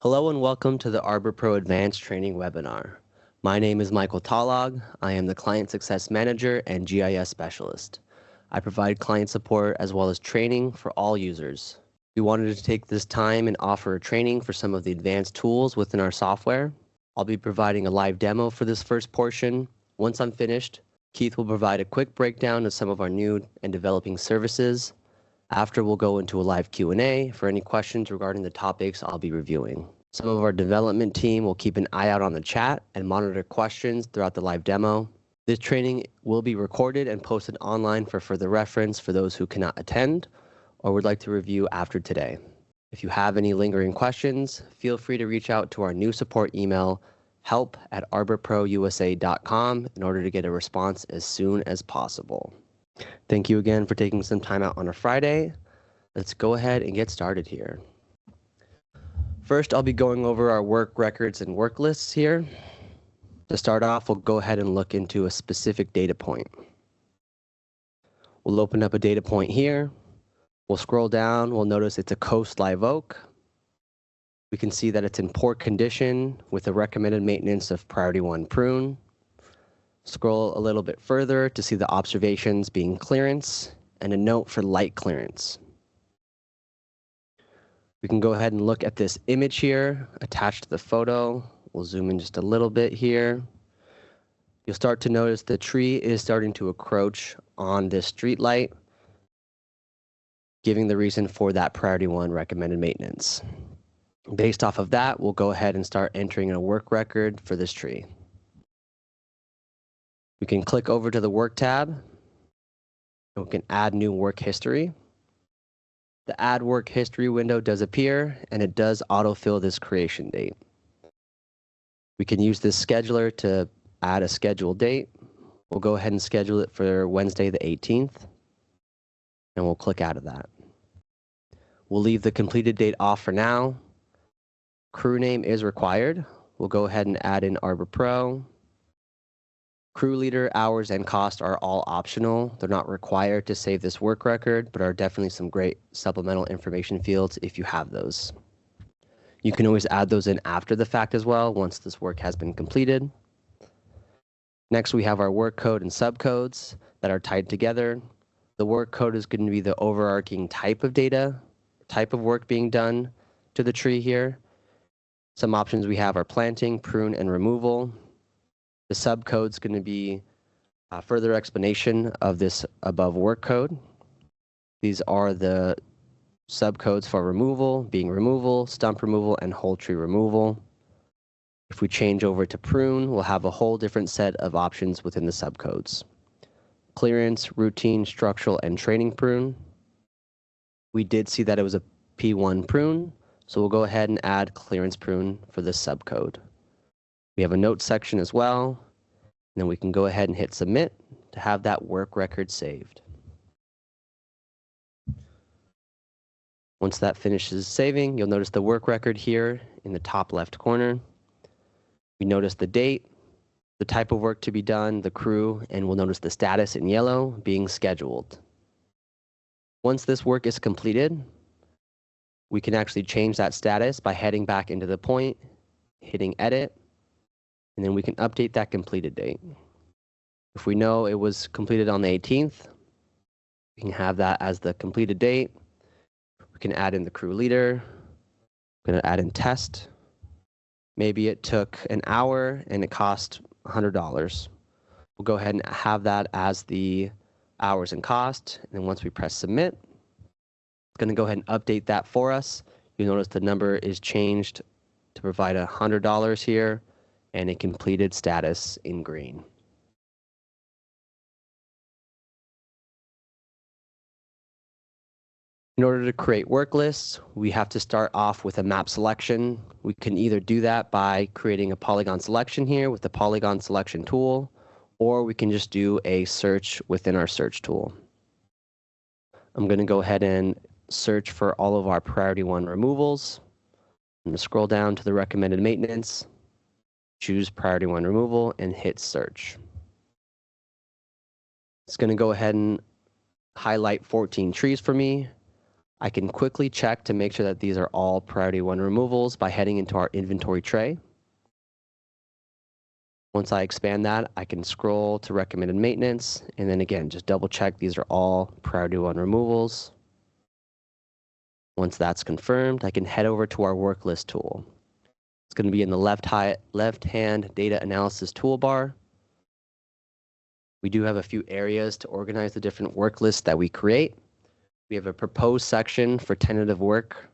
Hello and welcome to the ArborPro Advanced Training webinar. My name is Michael Talog. I am the Client Success Manager and GIS Specialist. I provide client support as well as training for all users. We wanted to take this time and offer a training for some of the advanced tools within our software. I'll be providing a live demo for this first portion. Once I'm finished, Keith will provide a quick breakdown of some of our new and developing services. After, we'll go into a live Q&A for any questions regarding the topics I'll be reviewing. Some of our development team will keep an eye out on the chat and monitor questions throughout the live demo. This training will be recorded and posted online for further reference for those who cannot attend or would like to review after today. If you have any lingering questions, feel free to reach out to our new support email, help@arborprousa.com, in order to get a response as soon as possible. Thank you again for taking some time out on a Friday. Let's go ahead and get started here. First, I'll be going over our work records and work lists here. To start off, we'll go ahead and look into a specific data point. We'll open up a data point here. We'll scroll down. We'll notice it's a Coast Live Oak. We can see that it's in poor condition with a recommended maintenance of Priority 1 prune. Scroll a little bit further to see the observations being clearance and a note for light clearance. We can go ahead and look at this image here attached to the photo. We'll zoom in just a little bit here. You'll start to notice the tree is starting to encroach on this street light, giving the reason for that Priority 1 recommended maintenance. Based off of that, we'll go ahead and start entering a work record for this tree. We can click over to the Work tab, and we can add new work history. The Add Work History window does appear, and it does autofill this creation date. We can use this scheduler to add a scheduled date. We'll go ahead and schedule it for Wednesday the 18th, and we'll click out of that. We'll leave the completed date off for now. Crew name is required. We'll go ahead and add in ArborPro. Crew leader, hours, and cost are all optional. They're not required to save this work record, but are definitely some great supplemental information fields if you have those. You can always add those in after the fact as well, once this work has been completed. Next, we have our work code and subcodes that are tied together. The work code is going to be the overarching type of data, type of work being done to the tree here. Some options we have are planting, prune, and removal. The subcode is going to be a further explanation of this above work code. These are the subcodes for removal, being removal, stump removal, and whole tree removal. If we change over to prune, we'll have a whole different set of options within the subcodes. Clearance, routine, structural, and training prune. We did see that it was a P1 prune, so we'll go ahead and add clearance prune for this subcode. We have a notes section as well, and then we can go ahead and hit submit to have that work record saved. Once that finishes saving, you'll notice the work record here in the top left corner. We notice the date, the type of work to be done, the crew, and we'll notice the status in yellow being scheduled. Once this work is completed, we can actually change that status by heading back into the point, hitting edit, and then we can update that completed date. If we know it was completed on the 18th, we can have that as the completed date. We can add in the crew leader. I'm going to add in test. Maybe it took an hour and it cost $100. We'll go ahead and have that as the hours and cost. And then once we press submit, it's going to go ahead and update that for us. You'll notice the number is changed to provide $100 here, and a completed status in green. In order to create work lists, we have to start off with a map selection. We can either do that by creating a polygon selection here with the polygon selection tool, or we can just do a search within our search tool. I'm going to go ahead and search for all of our Priority 1 removals. I'm going to scroll down to the recommended maintenance, choose Priority 1 removal, and hit search. It's going to go ahead and highlight 14 trees for me. I can quickly check to make sure that these are all priority 1 removals by heading into our inventory tray. Once I expand that, I can scroll to recommended maintenance, and then again, just double check these are all priority 1 removals. Once that's confirmed, I can head over to our work list tool. It's going to be in the left-hand data analysis toolbar. We do have a few areas to organize the different work lists that we create. We have a proposed section for tentative work.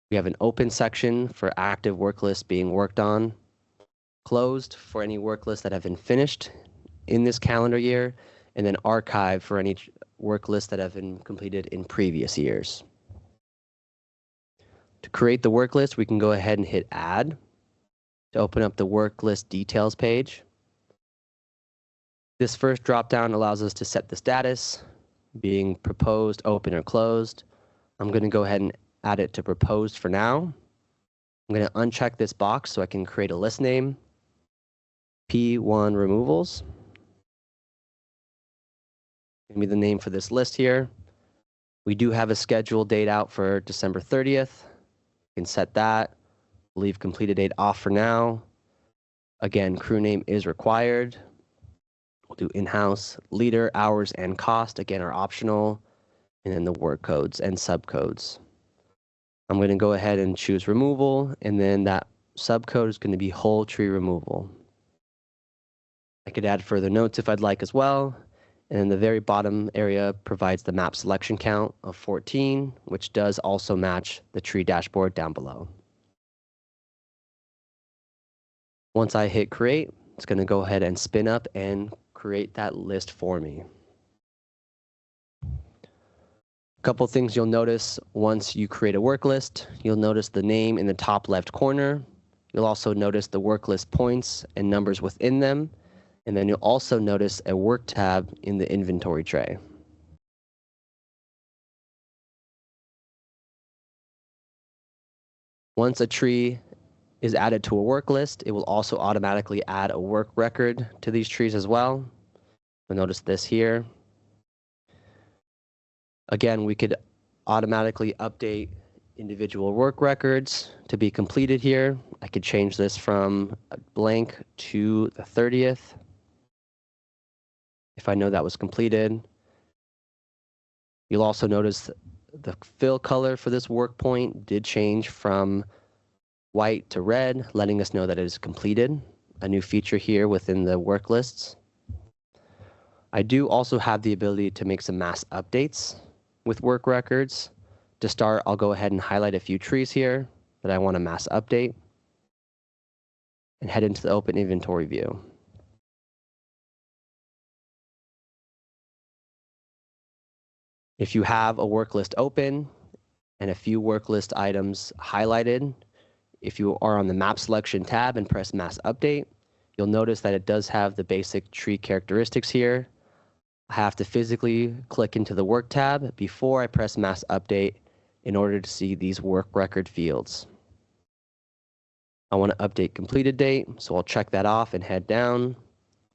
We have an open section for active work lists being worked on. Closed for any work lists that have been finished in this calendar year, and then archive for any work lists that have been completed in previous years. To create the work list, we can go ahead and hit Add to open up the work list details page. This first drop-down allows us to set the status, being proposed, open, or closed. I'm going to go ahead and add it to proposed for now. I'm going to uncheck this box so I can create a list name, P1 removals. Give me the name for this list here. We do have a scheduled date out for December 30th. You can set that. Leave completed date off for now. Again, crew name is required. We'll do in-house, leader, hours, and cost, again, are optional. And then the work codes and subcodes. I'm going to go ahead and choose removal, and then that subcode is going to be whole tree removal. I could add further notes if I'd like as well. And then the very bottom area provides the map selection count of 14, which does also match the tree dashboard down below. Once I hit create, it's going to go ahead and spin up and create that list for me. A couple things you'll notice once you create a work list. You'll notice the name in the top left corner. You'll also notice the work list points and numbers within them. And then you'll also notice a work tab in the inventory tray. Once a tree is added to a work list, it will also automatically add a work record to these trees as well. You'll notice this here. Again, we could automatically update individual work records to be completed here. I could change this from blank to the 30th. If I know that was completed. You'll also notice the fill color for this work point did change from white to red, letting us know that it is completed. A new feature here within the work lists. I do also have the ability to make some mass updates with work records. To start, I'll go ahead and highlight a few trees here that I want to mass update and head into the open inventory view. If you have a work list open and a few work list items highlighted, if you are on the map selection tab and press mass update, you'll notice that it does have the basic tree characteristics here. I have to physically click into the work tab before I press mass update in order to see these work record fields. I want to update completed date, so I'll check that off and head down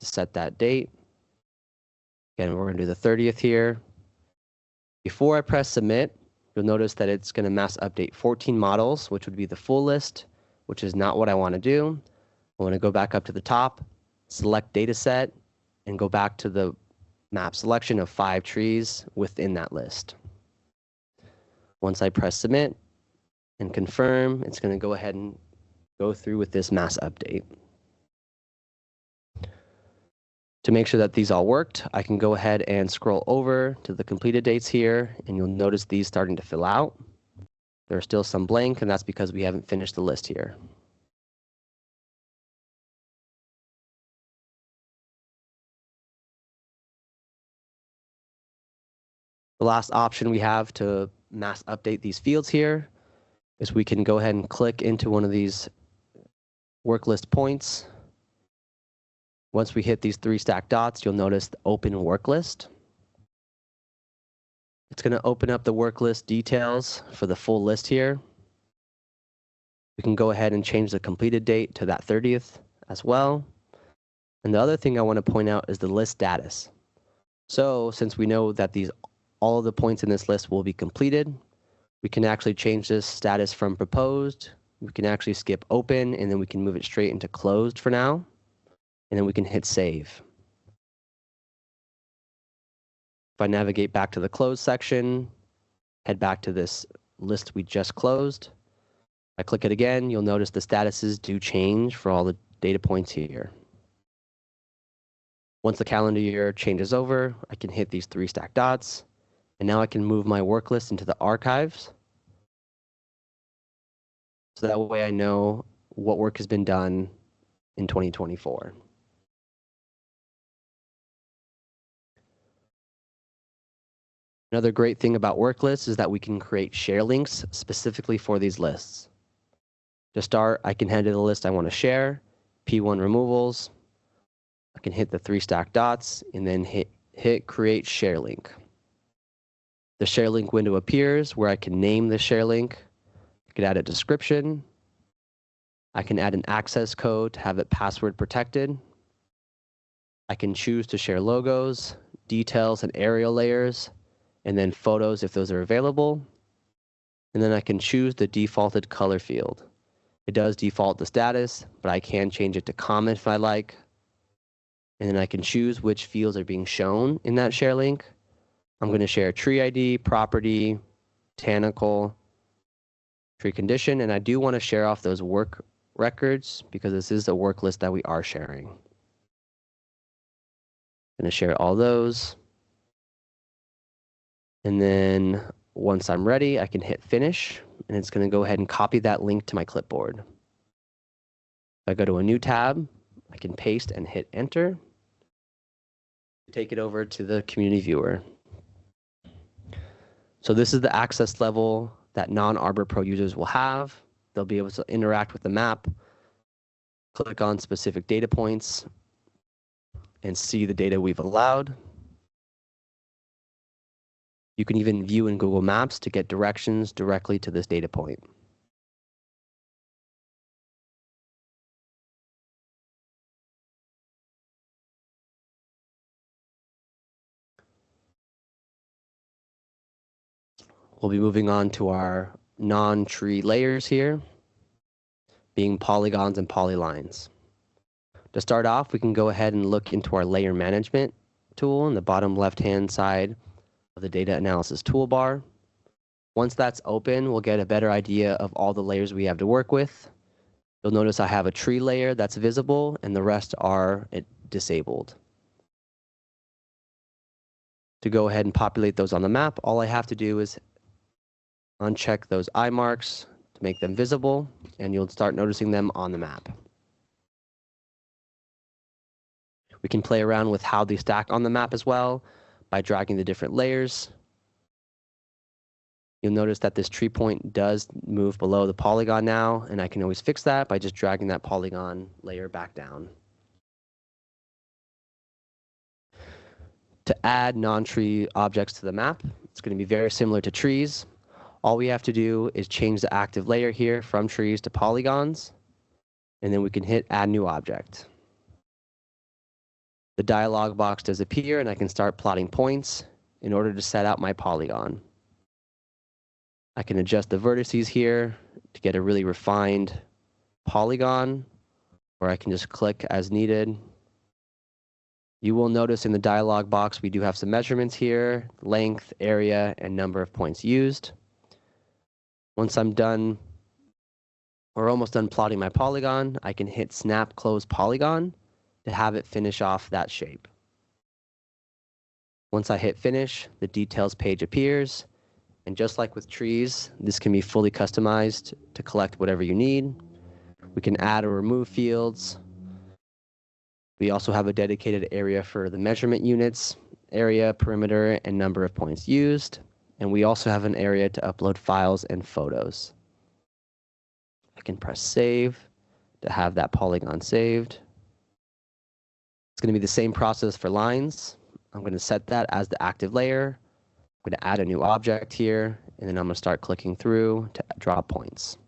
to set that date. Again, we're going to do the 30th here. Before I press submit, you'll notice that it's going to mass update 14 models, which would be the full list, which is not what I want to do. I want to go back up to the top, select data set, and go back to the map selection of 5 trees within that list. Once I press submit and confirm, it's going to go ahead and go through with this mass update. To make sure that these all worked, I can go ahead and scroll over to the completed dates here, and you'll notice these starting to fill out. There are still some blank, and that's because we haven't finished the list here. The last option we have to mass update these fields here is we can go ahead and click into one of these work list points. Once we hit these 3 stacked dots, you'll notice the open work list. It's going to open up the work list details for the full list here. We can go ahead and change the completed date to that 30th as well. And the other thing I want to point out is the list status. So since we know that all of the points in this list will be completed, We can actually change this status from proposed. We can actually skip open, and then we can move it straight into closed for now. And then we can hit save. If I navigate back to the closed section, head back to this list we just closed. I click it again, you'll notice the statuses do change for all the data points here. Once the calendar year changes over, I can hit these 3 stacked dots, and now I can move my work list into the archives. So that way I know what work has been done in 2024. Another great thing about work lists is that we can create share links specifically for these lists. To start, I can head to the list I want to share, P1 removals. I can hit the 3 stacked dots and then hit create share link. The share link window appears where I can name the share link. I can add a description. I can add an access code to have it password protected. I can choose to share logos, details and aerial layers, and then photos if those are available. And then I can choose the defaulted color field. It does default the status, but I can change it to common if I like. And then I can choose which fields are being shown in that share link. I'm going to share tree ID, property, botanical, tree condition, and I do want to share off those work records because this is a work list that we are sharing. I'm going to share all those. And then once I'm ready, I can hit finish, and it's going to go ahead and copy that link to my clipboard. If I go to a new tab, I can paste and hit enter. Take it over to the community viewer. So this is the access level that non-ArborPro users will have. They'll be able to interact with the map, click on specific data points, and see the data we've allowed. You can even view in Google Maps to get directions directly to this data point. We'll be moving on to our non-tree layers here, being polygons and polylines. To start off, we can go ahead and look into our layer management tool in the bottom left-hand side of the data analysis toolbar. Once that's open, we'll get a better idea of all the layers we have to work with. You'll notice I have a tree layer that's visible and the rest are disabled. To go ahead and populate those on the map, all I have to do is uncheck those eye marks to make them visible, and you'll start noticing them on the map. We can play around with how they stack on the map as well by dragging the different layers. You'll notice that this tree point does move below the polygon now, and I can always fix that by just dragging that polygon layer back down. To add non-tree objects to the map, it's going to be very similar to trees. All we have to do is change the active layer here from trees to polygons, and then we can hit add new object. The dialog box does appear, and I can start plotting points in order to set out my polygon. I can adjust the vertices here to get a really refined polygon, or I can just click as needed. You will notice in the dialog box we do have some measurements here, length, area, and number of points used. Once I'm done, or almost done plotting my polygon, I can hit snap close polygon to have it finish off that shape. Once I hit finish, the details page appears, and just like with trees, this can be fully customized to collect whatever you need. We can add or remove fields. We also have a dedicated area for the measurement units, area, perimeter, and number of points used. And we also have an area to upload files and photos. I can press save to have that polygon saved. It's going to be the same process for lines. I'm going to set that as the active layer. I'm going to add a new object here, and then I'm going to start clicking through to draw points.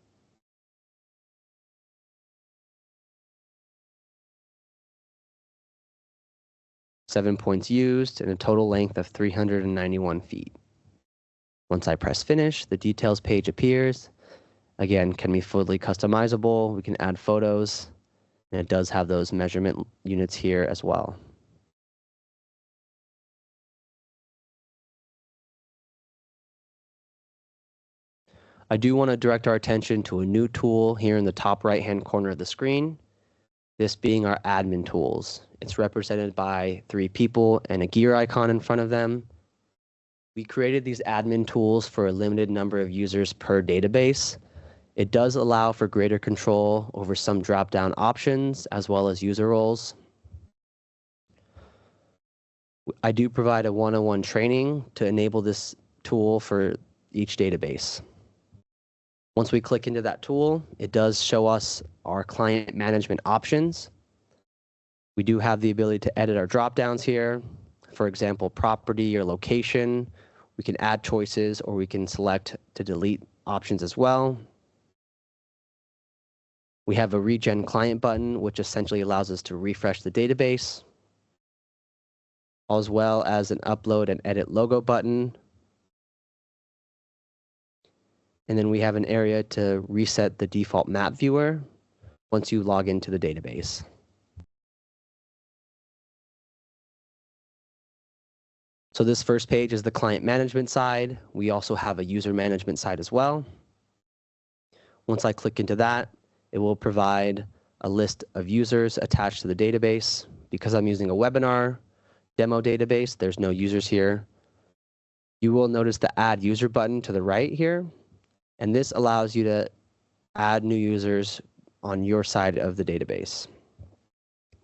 Seven points used and a total length of 391 feet. Once I press finish, the details page appears. Again, can be fully customizable. We can add photos, and it does have those measurement units here as well. I do want to direct our attention to a new tool here in the top right-hand corner of the screen, this being our admin tools. It's represented by 3 people and a gear icon in front of them. We created these admin tools for a limited number of users per database. It does allow for greater control over some drop-down options as well as user roles. I do provide a one-on-one training to enable this tool for each database. Once we click into that tool, it does show us our client management options. We do have the ability to edit our drop-downs here. For example, property or location. We can add choices, or we can select to delete options as well. We have a regen client button, which essentially allows us to refresh the database, as well as an upload and edit logo button. And then we have an area to reset the default map viewer once you log into the database. So this first page is the client management side. We also have a user management side as well. Once I click into that, it will provide a list of users attached to the database. Because I'm using a webinar demo database, there's no users here. You will notice the Add User button to the right here, and this allows you to add new users on your side of the database.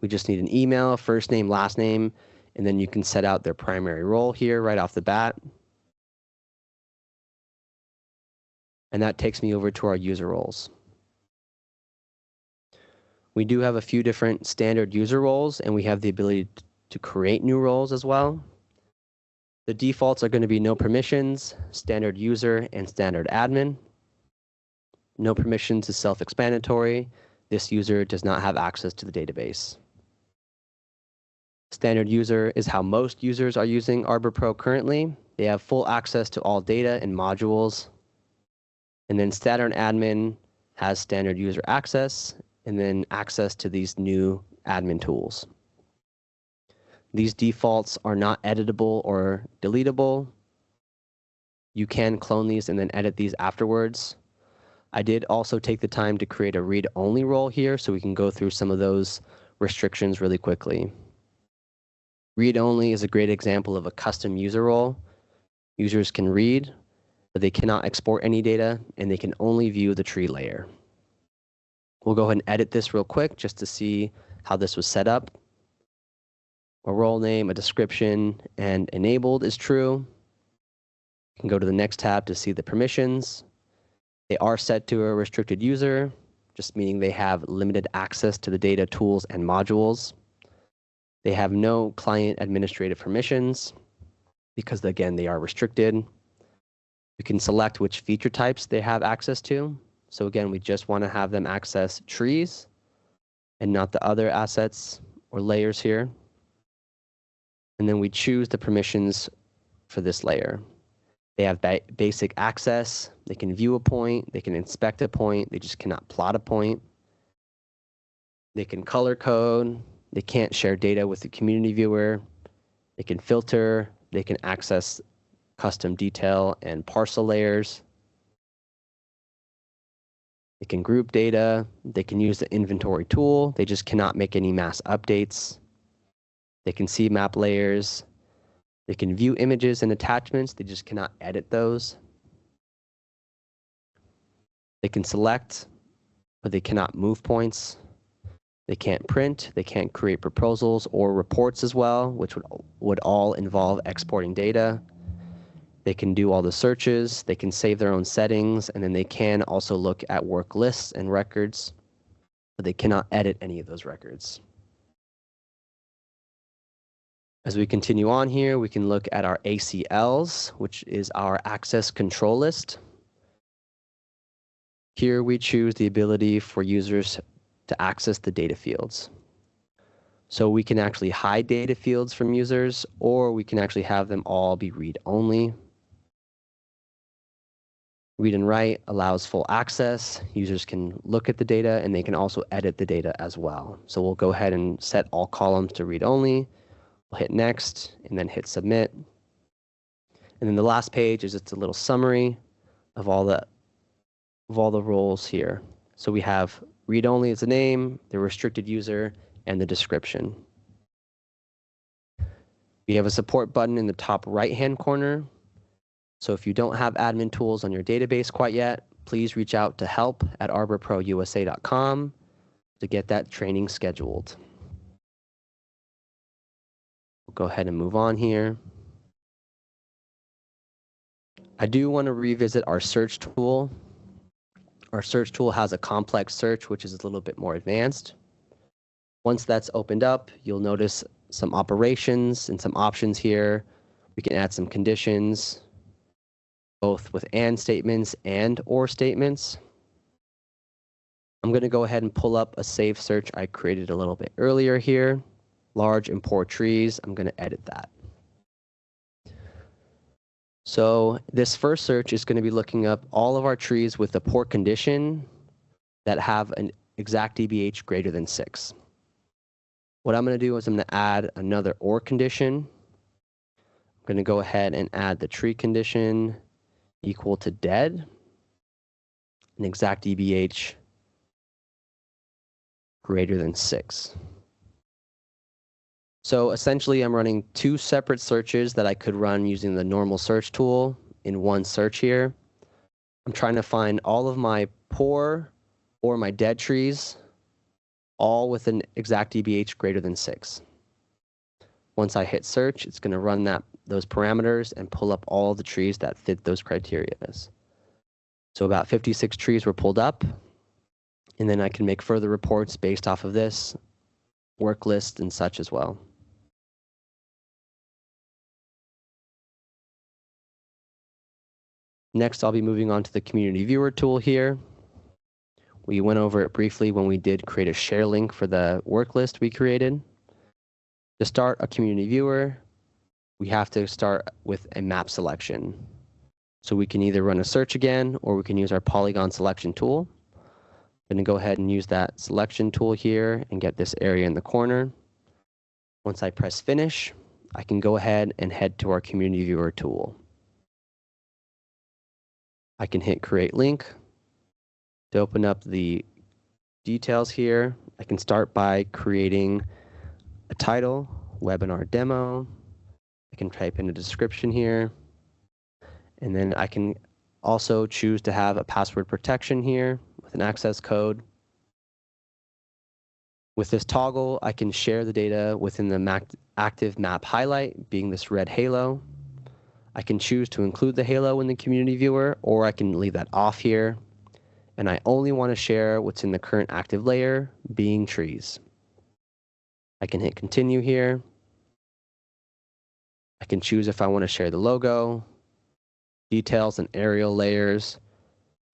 We just need an email, first name, last name, and then you can set out their primary role here right off the bat. And that takes me over to our user roles. We do have a few different standard user roles, and we have the ability to create new roles as well. The defaults are going to be no permissions, standard user, and standard admin. No permissions is self-explanatory. This user does not have access to the database. Standard user is how most users are using ArborPro currently. They have full access to all data and modules. And then standard admin has standard user access, and then access to these new admin tools. These defaults are not editable or deletable. You can clone these and then edit these afterwards. I did also take the time to create a read-only role here so we can go through some of those restrictions really quickly. Read-only is a great example of a custom user role. Users can read, but they cannot export any data, and they can only view the tree layer. We'll go ahead and edit this real quick just to see how this was set up. A role name, a description, and enabled is true. You can go to the next tab to see the permissions. They are set to a restricted user, just meaning they have limited access to the data, tools, and modules. They have no client administrative permissions because, again, they are restricted. You can select which feature types they have access to. So again, we just want to have them access trees and not the other assets or layers here. And then we choose the permissions for this layer. They have basic access. They can view a point. They can inspect a point. They just cannot plot a point. They can color code. They can't share data with the community viewer. They can filter. They can access custom detail and parcel layers. They can group data. They can use the inventory tool. They just cannot make any mass updates. They can see map layers. They can view images and attachments. They just cannot edit those. They can select, but they cannot move points. They can't print. They can't create proposals or reports as well, which would all involve exporting data. They can do all the searches. They can save their own settings, and then they can also look at work lists and records, but they cannot edit any of those records. As we continue on here, we can look at our ACLs, which is our access control list. Here we choose the ability for users to access the data fields. So we can actually hide data fields from users, or we can actually have them all be read-only. Read and write allows full access. Users can look at the data and they can also edit the data as well. So we'll go ahead and set all columns to read only. We'll hit next and then hit submit. And then the last page is just a little summary of all the roles here. So we have read only as the name, the restricted user, and the description. We have a support button in the top right-hand corner. So if you don't have admin tools on your database quite yet, please reach out to help@arborprousa.com to get that training scheduled. We'll go ahead and move on here. I do want to revisit our search tool. Our search tool has a complex search, which is a little bit more advanced. Once that's opened up, you'll notice some operations and some options here. We can add some conditions, both with and statements and or statements. I'm going to go ahead and pull up a saved search I created a little bit earlier here. Large and poor trees. I'm going to edit that. So this first search is going to be looking up all of our trees with a poor condition that have an exact DBH greater than 6. What I'm going to do is I'm going to add another or condition. I'm going to go ahead and add the tree condition equal to dead, an exact DBH greater than 6. So essentially I'm running 2 separate searches that I could run using the normal search tool in one search here. I'm trying to find all of my poor or my dead trees, all with an exact DBH greater than 6. Once I hit search, it's going to run those parameters and pull up all the trees that fit those criteria. So about 56 trees were pulled up, and then I can make further reports based off of this, work list and such as well. Next, I'll be moving on to the community viewer tool here. We went over it briefly when we did create a share link for the work list we created. To start a community viewer, we have to start with a map selection. So we can either run a search again, or we can use our polygon selection tool. I'm going to go ahead and use that selection tool here and get this area in the corner. Once I press finish, I can go ahead and head to our community viewer tool. I can hit create link to open up the details here. I can start by creating a title, webinar demo. I can type in a description here. And then I can also choose to have a password protection here with an access code. With this toggle, I can share the data within the active map highlight, being this red halo. I can choose to include the halo in the community viewer, or I can leave that off here. And I only want to share what's in the current active layer, being trees. I can hit continue here. I can choose if I want to share the logo, details and aerial layers,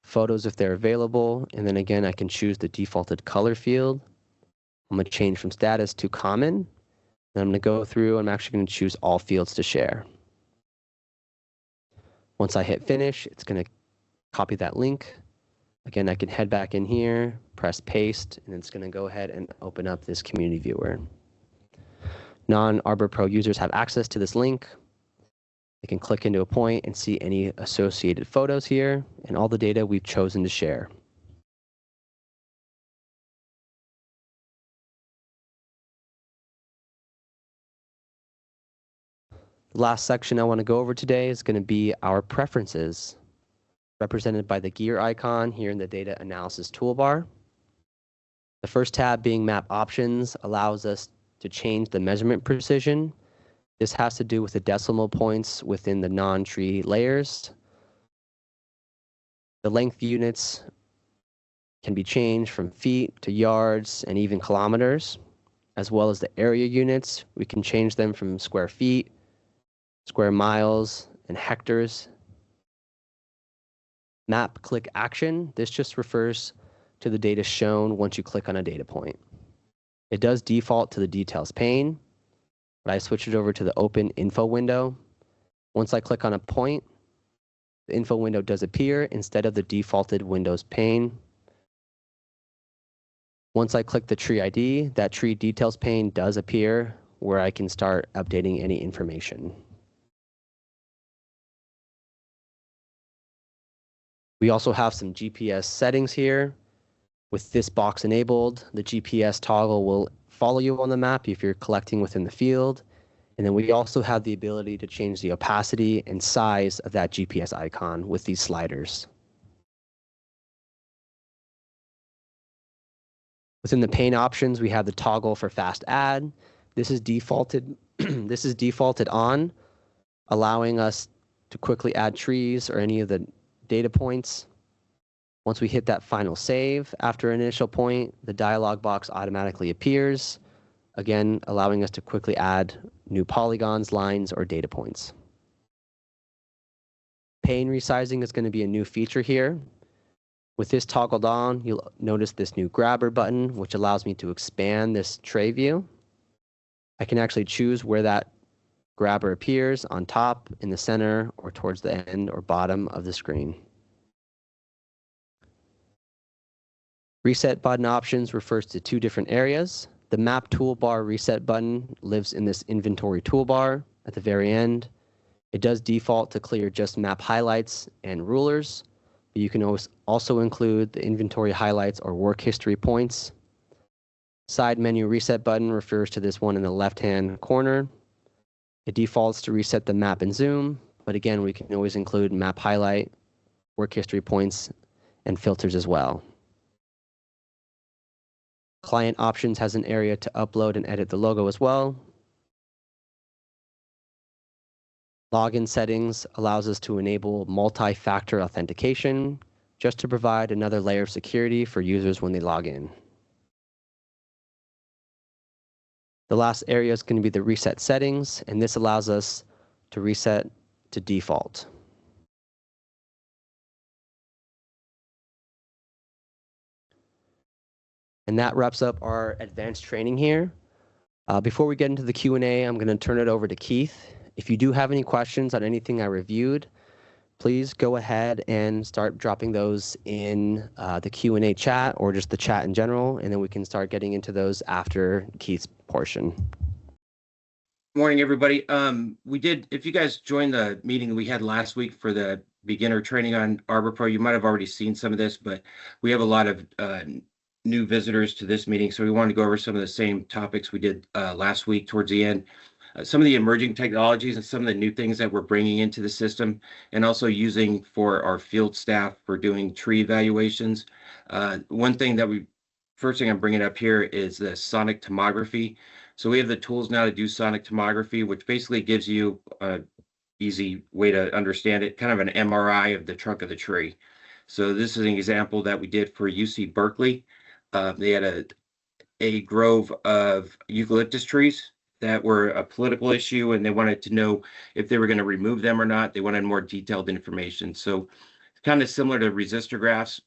photos if they're available, and then again I can choose the defaulted color field. I'm going to change from status to common. Then I'm going to go through, I'm actually going to choose all fields to share. Once I hit finish, it's going to copy that link. Again, I can head back in here, press paste, and it's going to go ahead and open up this community viewer. Non-ArborPro users have access to this link. They can click into a point and see any associated photos here and all the data we've chosen to share. The last section I want to go over today is going to be our preferences, represented by the gear icon here in the data analysis toolbar. The first tab, being map options, allows us to change the measurement precision. This has to do with the decimal points within the non-tree layers. The length units can be changed from feet to yards and even kilometers, as well as the area units. We can change them from square feet, square miles, and hectares. Map click action, this just refers to the data shown once you click on a data point. It does default to the details pane, but I switch it over to the open info window. Once I click on a point, The info window does appear instead of the defaulted Windows pane. Once I click the tree ID, that tree details pane does appear where I can start updating any information. We also have some GPS settings here. With this box enabled, the GPS toggle will follow you on the map if you're collecting within the field. And then we also have the ability to change the opacity and size of that GPS icon with these sliders. Within the pane options, we have the toggle for fast add. This is defaulted this is defaulted on, allowing us to quickly add trees or any of the data points. Once we hit that final save after an initial point, the dialog box automatically appears, again allowing us to quickly add new polygons, lines, or data points. Pane resizing is going to be a new feature here. With this toggled on, you'll notice this new grabber button, which allows me to expand this tray view. I can actually choose where that grabber appears, on top, in the center, or towards the end or bottom of the screen. Reset button options refers to two different areas. The map toolbar reset button lives in this inventory toolbar at the very end. It does default to clear just map highlights and rulers, but you can also include the inventory highlights or work history points. Side menu reset button refers to this one in the left-hand corner. It defaults to reset the map and zoom, but again, we can always include map highlight, work history points, and filters as well. Client options has an area to upload and edit the logo as well. Login settings allows us to enable multi-factor authentication, just to provide another layer of security for users when they log in. The last area is going to be the reset settings, and this allows us to reset to default. And that wraps up our advanced training here. Before we get into the Q&A, I'm going to turn it over to Keith. If you do have any questions on anything I reviewed, please go ahead and start dropping those in the Q&A chat or just the chat in general, and then we can start getting into those after Keith's portion. Morning, everybody. If you guys joined the meeting we had last week for the beginner training on ArborPro, you might have already seen some of this, but we have a lot of new visitors to this meeting, so we wanted to go over some of the same topics we did last week towards the end. Some of the emerging technologies and some of the new things that we're bringing into the system, and also using for our field staff for doing tree evaluations. First thing I'm bringing up here is the sonic tomography. So we have the tools now to do sonic tomography, which basically gives you an easy way to understand it, kind of an MRI of the trunk of the tree. So this is an example that we did for UC Berkeley. They had a grove of eucalyptus trees that were a political issue, and they wanted to know if they were going to remove them or not. They wanted more detailed information. So kind of similar to resistor graphs,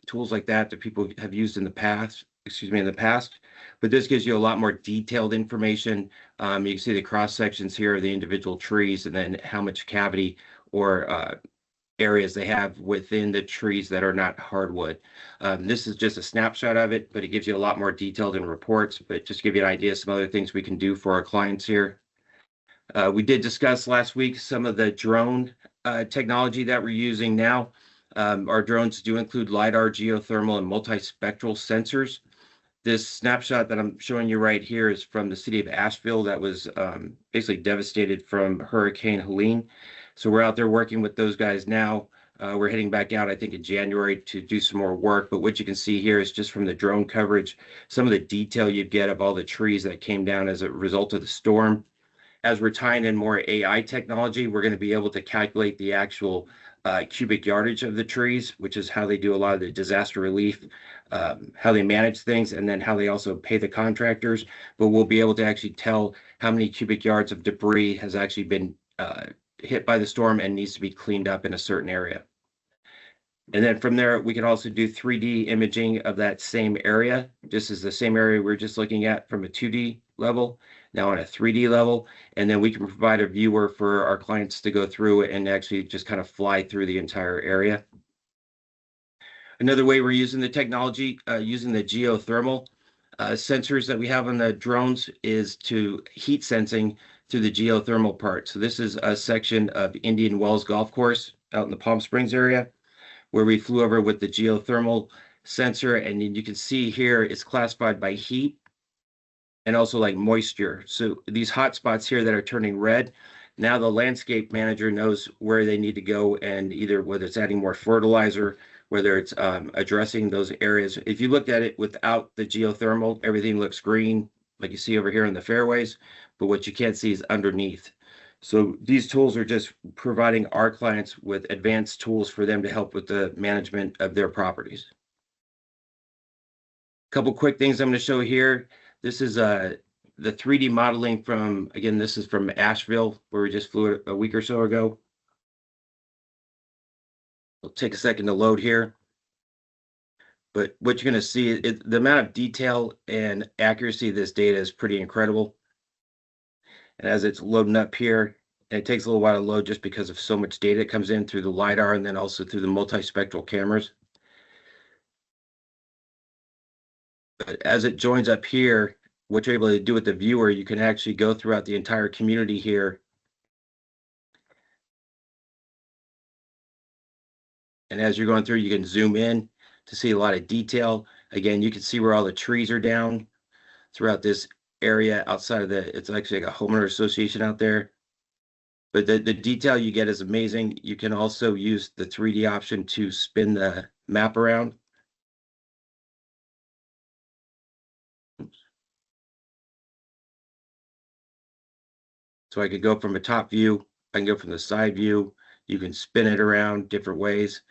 tools like that people have used in the past, but this gives you a lot more detailed information. You can see the cross sections here of the individual trees, and then how much cavity or areas they have within the trees that are not hardwood. This is just a snapshot of it, but it gives you a lot more detailed in reports, but just to give you an idea of some other things we can do for our clients here. We did discuss last week some of the drone technology that we're using now. Our drones do include LiDAR, geothermal, and multispectral sensors. This snapshot that I'm showing you right here is from the city of Asheville that was basically devastated from Hurricane Helene. So we're out there working with those guys now. We're heading back out, I think, in January to do some more work. But what you can see here is just from the drone coverage, some of the detail you get of all the trees that came down as a result of the storm. As we're tying in more AI technology, we're going to be able to calculate the actual cubic yardage of the trees, which is how they do a lot of the disaster relief, how they manage things, and then how they also pay the contractors. But we'll be able to actually tell how many cubic yards of debris has actually been hit by the storm and needs to be cleaned up in a certain area. And then from there, we can also do 3D imaging of that same area. This is the same area we are just looking at from a 2D level, now on a 3D level. And then we can provide a viewer for our clients to go through and actually just kind of fly through the entire area. Another way we're using the technology, using the geothermal sensors that we have on the drones, is to heat sensing through the geothermal part. So this is a section of Indian Wells Golf Course out in the Palm Springs area, where we flew over with the geothermal sensor, and you can see here it's classified by heat and also like moisture. So these hot spots here that are turning red, now the landscape manager knows where they need to go, and either whether it's adding more fertilizer, whether it's addressing those areas. If you looked at it without the geothermal, everything looks green, like you see over here in the fairways, but what you can't see is underneath. So these tools are just providing our clients with advanced tools for them to help with the management of their properties. A couple quick things I'm going to show here. This is the 3D modeling from, again, this is from Asheville, where we just flew a week or so ago. It'll take a second to load here. But what you're going to see, the amount of detail and accuracy of this data is pretty incredible. And as it's loading up here, and it takes a little while to load just because of so much data that comes in through the LiDAR and then also through the multispectral cameras. But as it joins up here, what you're able to do with the viewer, you can actually go throughout the entire community here. And as you're going through, you can zoom in to see a lot of detail. Again, you can see where all the trees are down throughout this area outside of it's actually like a homeowner association out there. But the detail you get is amazing. You can also use the 3D option to spin the map around. So I could go from a top view, I can go from the side view, you can spin it around different ways,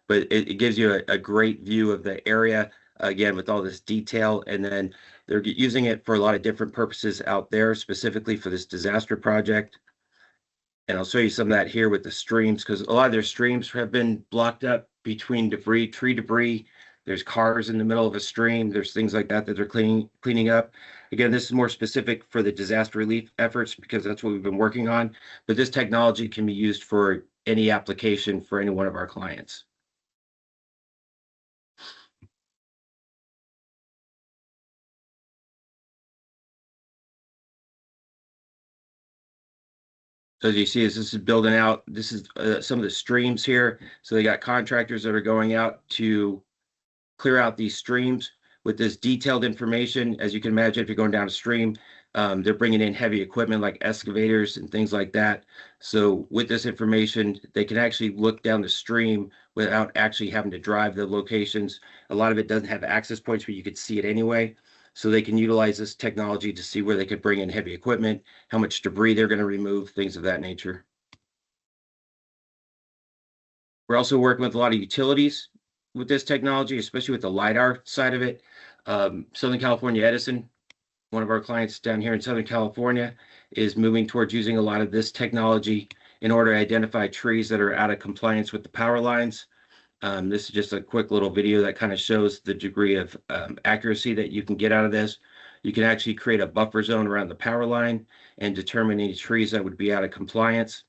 but it gives you a great view of the area, again, with all this detail. And then they're using it for a lot of different purposes out there, specifically for this disaster project. And I'll show you some of that here with the streams, because a lot of their streams have been blocked up between debris, tree debris. There's cars in the middle of a stream. There's things like that they're cleaning up. Again, this is more specific for the disaster relief efforts because that's what we've been working on. But this technology can be used for any application for any one of our clients. So as you see, this is building out. This is some of the streams here. So they got contractors that are going out to clear out these streams with this detailed information. As you can imagine, if you're going down a stream, they're bringing in heavy equipment like excavators and things like that. So with this information, they can actually look down the stream without actually having to drive the locations. A lot of it doesn't have access points where you could see it anyway. So they can utilize this technology to see where they could bring in heavy equipment, how much debris they're going to remove, things of that nature. We're also working with a lot of utilities with this technology, especially with the LiDAR side of it. Southern California Edison, one of our clients down here in Southern California, is moving towards using a lot of this technology in order to identify trees that are out of compliance with the power lines. This is just a quick little video that kind of shows the degree of accuracy that you can get out of this. You can actually create a buffer zone around the power line and determine any trees that would be out of compliance.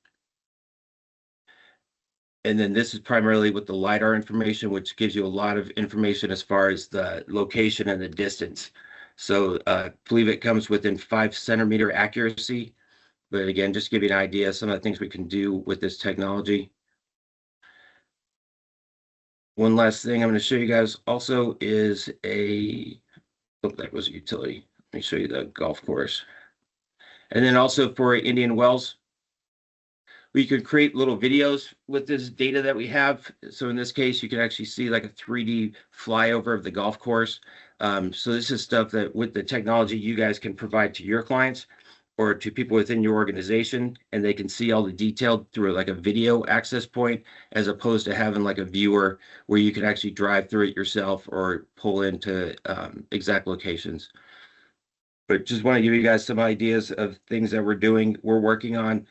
And then this is primarily with the LiDAR information, which gives you a lot of information as far as the location and the distance. So I believe it comes within 5 centimeter accuracy. But again, just to give you an idea of some of the things we can do with this technology. One last thing I'm going to show you guys also is that was a utility. Let me show you the golf course. And then also for Indian Wells, we could create little videos with this data that we have. So in this case, you can actually see like a 3D flyover of the golf course. So this is stuff that with the technology you guys can provide to your clients or to people within your organization, and they can see all the detail through like a video access point, as opposed to having like a viewer where you can actually drive through it yourself or pull into exact locations. But just want to give you guys some ideas of things that we're working on.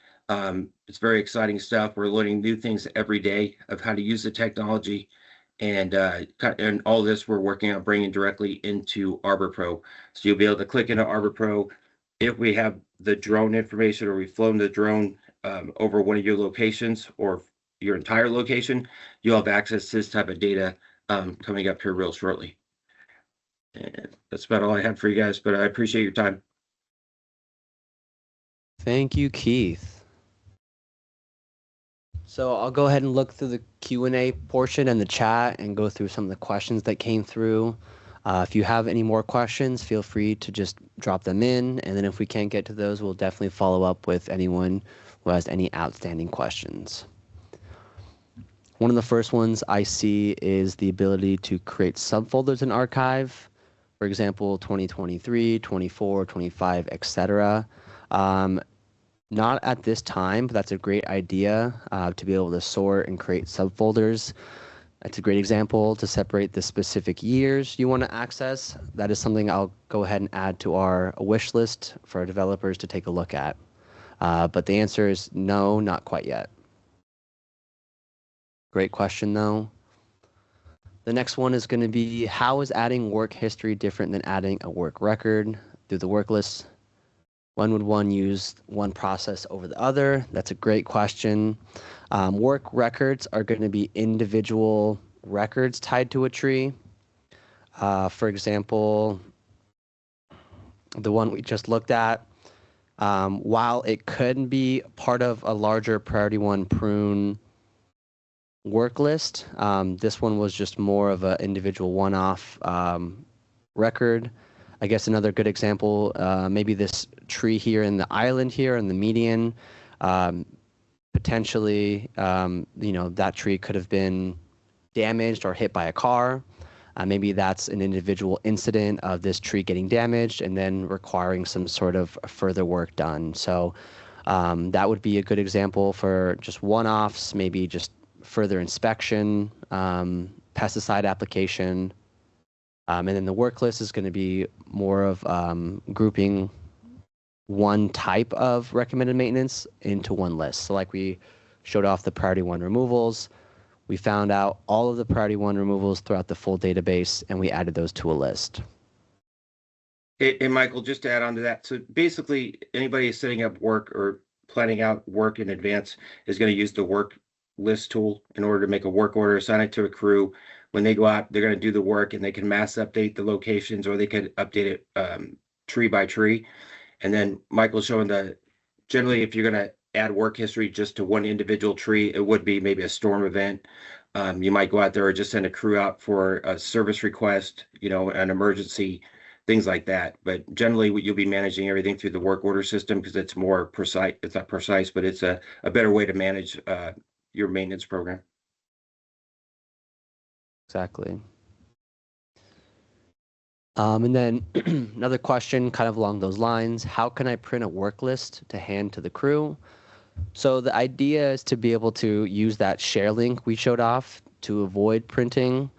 It's very exciting stuff. We're learning new things every day of how to use the technology And all this we're working on bringing directly into ArborPro. So you'll be able to click into ArborPro if we have the drone information or we've flown the drone over one of your locations or your entire location, you'll have access to this type of data coming up here real shortly. And that's about all I had for you guys, but I appreciate your time. Thank you, Keith. So I'll go ahead and look through the Q&A portion and the chat and go through some of the questions that came through. If you have any more questions, feel free to just drop them in. And then if we can't get to those, we'll definitely follow up with anyone who has any outstanding questions. One of the first ones I see is the ability to create subfolders in Archive. For example, 2023, 24, 25, etc. Not at this time, but that's a great idea to be able to sort and create subfolders. It's a great example to separate the specific years you want to access. That is something I'll go ahead and add to our wish list for our developers to take a look at. But the answer is no, not quite yet. Great question, though. The next one is going to be, how is adding work history different than adding a work record through the work list? When would one use one process over the other? That's a great question. Work records are going to be individual records tied to a tree. For example, the one we just looked at, while it could be part of a larger priority one prune work list, this one was just more of an individual one-off record. I guess another good example, maybe this tree here in the island here in the median, potentially, that tree could have been damaged or hit by a car. Maybe that's an individual incident of this tree getting damaged and then requiring some sort of further work done. So that would be a good example for just one-offs, maybe just further inspection, pesticide application. And then the work list is going to be more of grouping one type of recommended maintenance into one list. So like we showed off the priority one removals, we found out all of the priority one removals throughout the full database, and we added those to a list. And Michael, just to add on to that, so basically anybody setting up work or planning out work in advance is going to use the work list tool in order to make a work order, assign it to a crew. When they go out, they're going to do the work and they can mass update the locations, or they could update it tree by tree. And then Michael's showing generally if you're going to add work history just to one individual tree, it would be maybe a storm event. You might go out there or just send a crew out for a service request, an emergency, things like that. But generally you'll be managing everything through the work order system because it's more precise. It's not precise, but it's a better way to manage your maintenance program. Exactly. And then another question kind of along those lines, how can I print a work list to hand to the crew? So the idea is to be able to use that share link we showed off to avoid printing,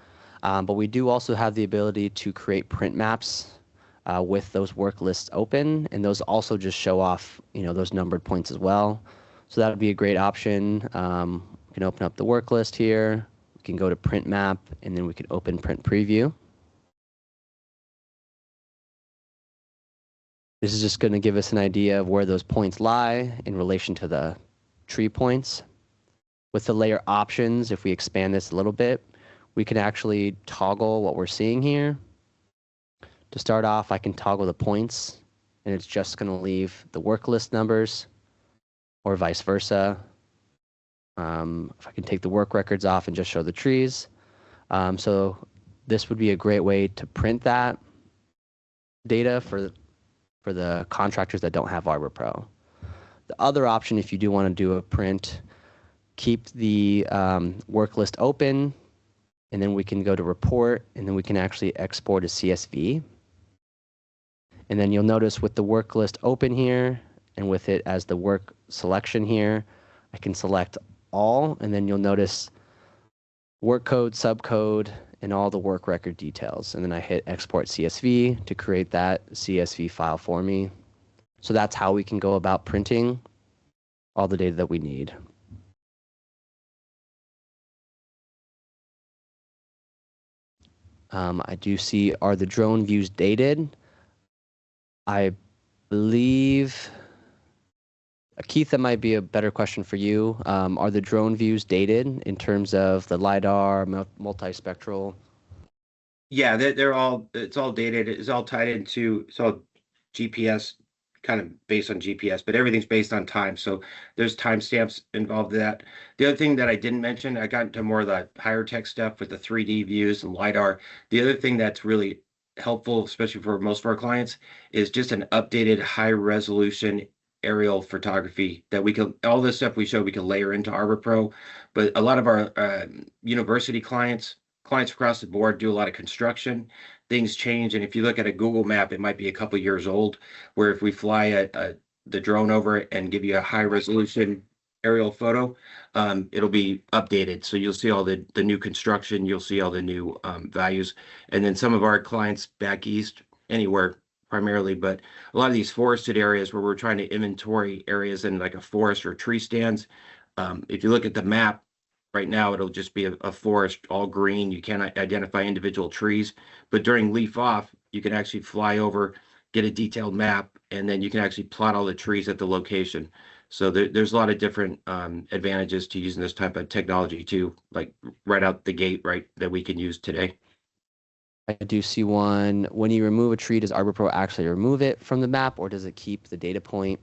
but we do also have the ability to create print maps with those work lists open, and those also just show off, those numbered points as well. So that would be a great option. We can open up the work list here. We can go to print map, and then we can open print preview. This is just going to give us an idea of where those points lie in relation to the tree points. With the layer options, if we expand this a little bit, we can actually toggle what we're seeing here. To start off, I can toggle the points, and it's just going to leave the work list numbers, or vice versa. If I can take the work records off and just show the trees. So this would be a great way to print that data for the contractors that don't have ArborPro. The other option, if you do want to do a print, keep the work list open, and then we can go to report, and then we can actually export a CSV. And then you'll notice with the work list open here, and with it as the work selection here, I can select all, and then you'll notice work code, subcode, and all the work record details. And then I hit export CSV to create that CSV file for me. So that's how we can go about printing all the data that we need. I do see, are the drone views dated? I believe, Keith, that might be a better question for you. Are the drone views dated in terms of the LiDAR, multispectral? Yeah, it's all dated. It's all tied into, it's all GPS, kind of based on GPS, but everything's based on time. So there's timestamps involved in that. The other thing that I didn't mention, I got into more of the higher tech stuff with the 3D views and LiDAR. The other thing that's really helpful, especially for most of our clients, is just an updated high resolution aerial photography that we can, all this stuff we show, we can layer into ArborPro. But a lot of our university clients across the board do a lot of construction. Things change, and if you look at a Google map, it might be a couple years old. Where if we fly the drone over it and give you a high resolution aerial photo, it'll be updated. So you'll see all the new construction, you'll see all the new values, and then some of our clients back east, anywhere primarily, but a lot of these forested areas where we're trying to inventory areas in like a forest or tree stands. If you look at the map, right now, it'll just be a forest, all green. You cannot identify individual trees. But during leaf off, you can actually fly over, get a detailed map, and then you can actually plot all the trees at the location. So there's a lot of different advantages to using this type of technology too, like right out the gate, right, that we can use today. I do see one. When you remove a tree, does ArborPro actually remove it from the map, or does it keep the data point?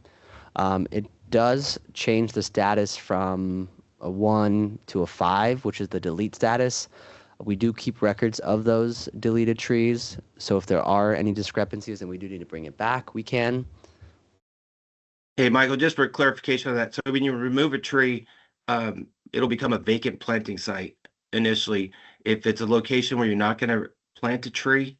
It does change the status from a 1 to a 5, which is the delete status. We do keep records of those deleted trees. So if there are any discrepancies and we do need to bring it back, we can. Hey, Michael, just for clarification on that. So when you remove a tree, it'll become a vacant planting site initially. If it's a location where you're not going to plant a tree,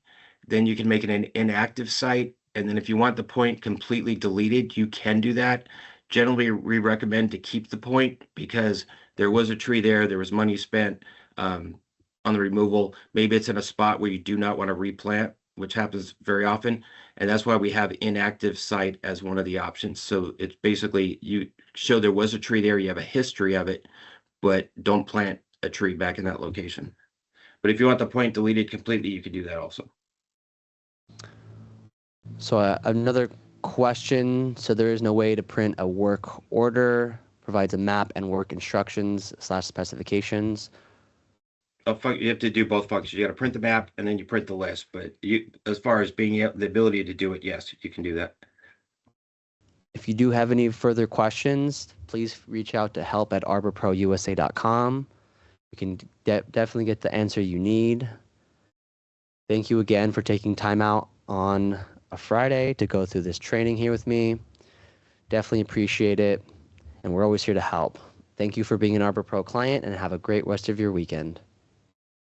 then you can make it an inactive site. And then if you want the point completely deleted, you can do that. Generally, we recommend to keep the point because there was a tree there was money spent on the removal. Maybe it's in a spot where you do not want to replant, which happens very often. And that's why we have inactive site as one of the options. So it's basically you show there was a tree there, you have a history of it, but don't plant a tree back in that location. But if you want the point deleted completely, you could do that also. So another question. So there is no way to print a work order, provides a map and work instructions / specifications. You have to do both functions. You got to print the map and then you print the list. But as far as being the ability to do it, yes, you can do that. If you do have any further questions, please reach out to help@arborprousa.com. We can definitely get the answer you need. Thank you again for taking time out on a Friday to go through this training here with me. Definitely appreciate it. And we're always here to help. Thank you for being an ArborPro client and have a great rest of your weekend.